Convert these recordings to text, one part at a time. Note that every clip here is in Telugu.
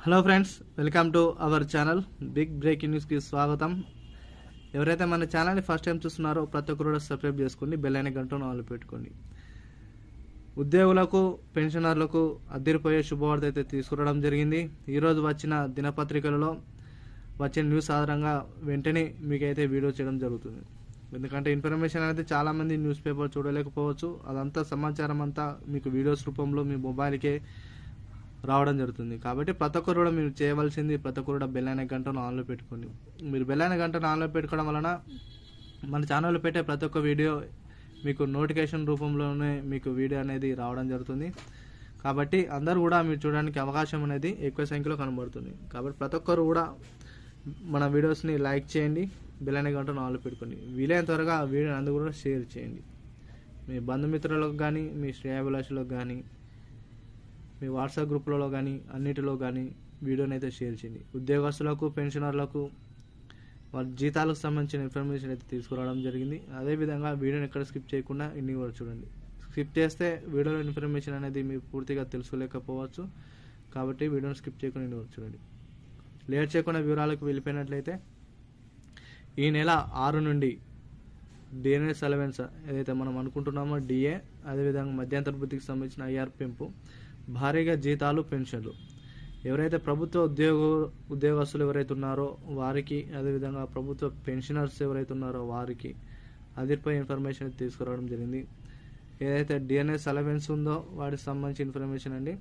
Hello friends, welcome to our channel big breaking న్యూస్కి స్వాగతం. ఎవరైతే మన ఛానల్ని ఫస్ట్ టైం చూస్తున్నారో ప్రతి ఒక్కరు కూడా సబ్స్క్రైబ్ చేసుకోండి, బెల్ ఐకాన్ గంటను ఆన్లో పెట్టుకోండి. ఉద్యోగులకు, పెన్షనర్లకు అదిరిపోయే శుభవార్త అయితే తీసుకురావడం జరిగింది. ఈరోజు వచ్చిన దినపత్రికలలో వచ్చిన న్యూస్ ఆధారంగా వెంటనే మీకైతే వీడియో చేయడం జరుగుతుంది. ఎందుకంటే ఇన్ఫర్మేషన్ అనేది చాలామంది న్యూస్ పేపర్ చూడలేకపోవచ్చు. అదంతా సమాచారం అంతా మీకు వీడియోస్ రూపంలో మీ మొబైల్కే రావడం జరుగుతుంది. కాబట్టి ప్రతి ఒక్కరు కూడా మీరు చేయవలసింది, ప్రతి ఒక్కరు కూడా బెల్ అనే గంటను ఆన్లో పెట్టుకోండి. మీరు బెల్ అనే గంటను ఆన్లో పెట్టుకోవడం వలన మన ఛానల్లో పెట్టే ప్రతి ఒక్క వీడియో మీకు నోటిఫికేషన్ రూపంలోనే మీకు వీడియో అనేది రావడం జరుగుతుంది. కాబట్టి అందరూ కూడా మీరు చూడడానికి అవకాశం అనేది ఎక్కువ సంఖ్యలో కనబడుతుంది. కాబట్టి ప్రతి ఒక్కరు కూడా మన వీడియోస్ని లైక్ చేయండి, బెల్ అనే గంటను ఆన్లో పెట్టుకోండి. వీలైన త్వరగా ఆ వీడియోని అందరూ కూడా షేర్ చేయండి. మీ బంధుమిత్రులకు కానీ, మీ శ్రేయాభిలాషులకు కానీ, మీ వాట్సాప్ గ్రూప్లలో కానీ అన్నిటిలో కానీ వీడియోని అయితే షేర్ చేయండి. ఉద్యోగస్తులకు, పెన్షనర్లకు వాళ్ళ జీతాలకు సంబంధించిన ఇన్ఫర్మేషన్ అయితే తీసుకురావడం జరిగింది. అదేవిధంగా వీడియోని ఎక్కడ స్కిప్ చేయకుండా ఇన్ని కూడా చూడండి. స్కిప్ చేస్తే వీడియోలో ఇన్ఫర్మేషన్ అనేది మీరు పూర్తిగా తెలుసుకోలేకపోవచ్చు. కాబట్టి వీడియోని స్కిప్ చేయకుండా ఇన్ని కూడా చూడండి. లేట్ చేయకుండా వివరాలకు వెళ్ళిపోయినట్లయితే, ఈ నెల 6 నుండి డిఎన్ఎస్ అలవెన్స్ ఏదైతే మనం అనుకుంటున్నామో డిఏ, అదేవిధంగా మధ్యంతర వృత్తికి సంబంధించిన ఐఆర్ పెంపు, భారీగా జీతాలు, పెన్షన్లు, ఎవరైతే ప్రభుత్వ ఉద్యోగస్తులు ఎవరైతే ఉన్నారో వారికి, అదేవిధంగా ప్రభుత్వ పెన్షనర్స్ ఎవరైతే ఉన్నారో వారికి అదిరిపోయే ఇన్ఫర్మేషన్ తీసుకురావడం జరిగింది. ఏదైతే డిఎన్ఎస్ అలవెన్స్ ఉందో వాటికి సంబంధించిన ఇన్ఫర్మేషన్ అండి.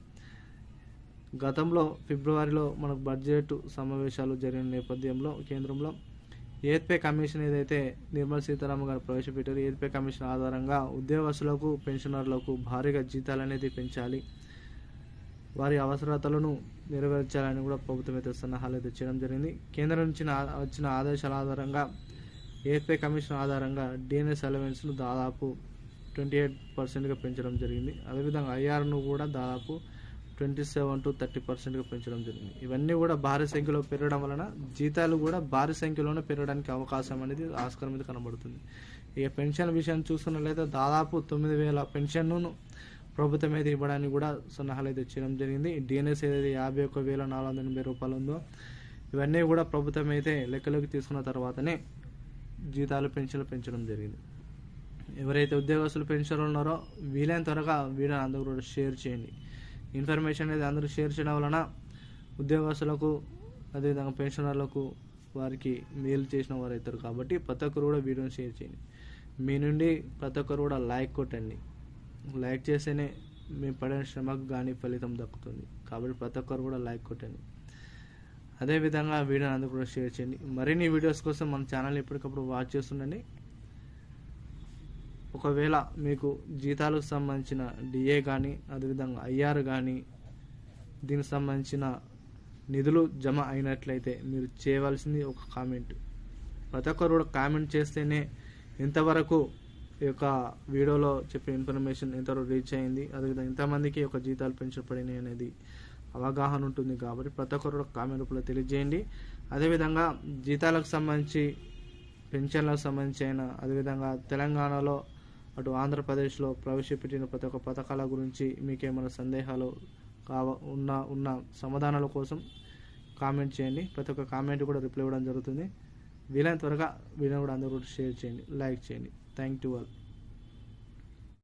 గతంలో ఫిబ్రవరిలో మనకు బడ్జెట్ సమావేశాలు జరిగిన నేపథ్యంలో కేంద్రంలో 8th పే కమిషన్ ఏదైతే నిర్మలా సీతారామన్ గారు ప్రవేశపెట్టారు, 8th పే కమిషన్ ఆధారంగా ఉద్యోగస్తులకు, పెన్షనర్లకు భారీగా జీతాలు అనేది పెంచాలి, వారి అవసరాలను నెరవేర్చాలని కూడా ప్రభుత్వం అయితే సన్నాహాలు అయితే చేయడం జరిగింది. కేంద్రం నుంచి వచ్చిన ఆదేశాల ఆధారంగా 8th పే కమిషన్ ఆధారంగా డిఎన్ఎస్ అలవెన్స్ను దాదాపు 28% పెంచడం జరిగింది. అదేవిధంగా ఐఆర్ను కూడా దాదాపు 27 to 30% పెంచడం జరిగింది. ఇవన్నీ కూడా భారీ సంఖ్యలో పెరగడం వలన జీతాలు కూడా భారీ సంఖ్యలోనే పెరగడానికి అవకాశం అనేది ఆస్కారం మీద కనబడుతుంది. ఇక పెన్షన్ విషయం చూసుకున్నట్లయితే దాదాపు 9,000 పెన్షన్ను ప్రభుత్వం అయితే ఇవ్వడానికి కూడా సన్నాహాలు అయితే చేయడం జరిగింది. డిఎన్ఎస్ ఏదైతే 51,480 రూపాయలు ఉందో ఇవన్నీ కూడా ప్రభుత్వం అయితే లెక్కలోకి తీసుకున్న తర్వాతనే జీతాలు, పెన్షన్లు పెంచడం జరిగింది. ఎవరైతే ఉద్యోగస్తులు, పెన్షన్లు ఉన్నారో వీలైన త్వరగా వీడియోని అందరూ కూడా షేర్ చేయండి. ఇన్ఫర్మేషన్ అనేది అందరూ షేర్ చేయడం వలన ఉద్యోగస్తులకు, అదేవిధంగా పెన్షనర్లకు వారికి మేలు చేసిన వారు అవుతారు. కాబట్టి ప్రతి ఒక్కరు కూడా వీడియోని షేర్ చేయండి. మీ నుండి ప్రతి ఒక్కరు కూడా లైక్ కొట్టండి. లైక్ చేస్తేనే మేము పడిన శ్రమకు కానీ ఫలితం దక్కుతుంది. కాబట్టి ప్రతి ఒక్కరు కూడా లైక్ కొట్టండి. అదేవిధంగా వీడియోని అందరూ కూడా షేర్ చేయండి. మరిన్ని వీడియోస్ కోసం మన ఛానల్ ఎప్పటికప్పుడు వాచ్ చేస్తుండండి. ఒకవేళ మీకు జీతాలకు సంబంధించిన డిఏ కానీ, అదేవిధంగా ఐఆర్ కానీ దీనికి సంబంధించిన నిధులు జమ అయినట్లయితే మీరు చేయవలసింది ఒక కామెంట్. ప్రతి ఒక్కరు కూడా కామెంట్ చేస్తేనే ఎంతవరకు ఈ యొక్క వీడియోలో చెప్పే ఇన్ఫర్మేషన్ ఎంతవరకు రీచ్ అయింది, అదేవిధంగా ఎంతమందికి ఒక జీతాలు పెంచబడినాయి అనేది అవగాహన ఉంటుంది. కాబట్టి ప్రతి ఒక్కరు కూడా కామెంట్ రూపంలో తెలియజేయండి. అదేవిధంగా జీతాలకు సంబంధించి, పెన్షన్లకు సంబంధించి అయినా, అదేవిధంగా తెలంగాణలో అటు ఆంధ్రప్రదేశ్లో ప్రవేశపెట్టిన ప్రతి ఒక్క పథకాల గురించి మీకేమైనా సందేహాలు ఉన్న సమాధానాల కోసం కామెంట్ చేయండి. ప్రతి ఒక్క కామెంట్ కూడా రిప్లై ఇవ్వడం జరుగుతుంది. వీలైన త్వరగా వీడియో కూడా అందరూ కూడా షేర్ చేయండి, లైక్ చేయండి. Thank you all.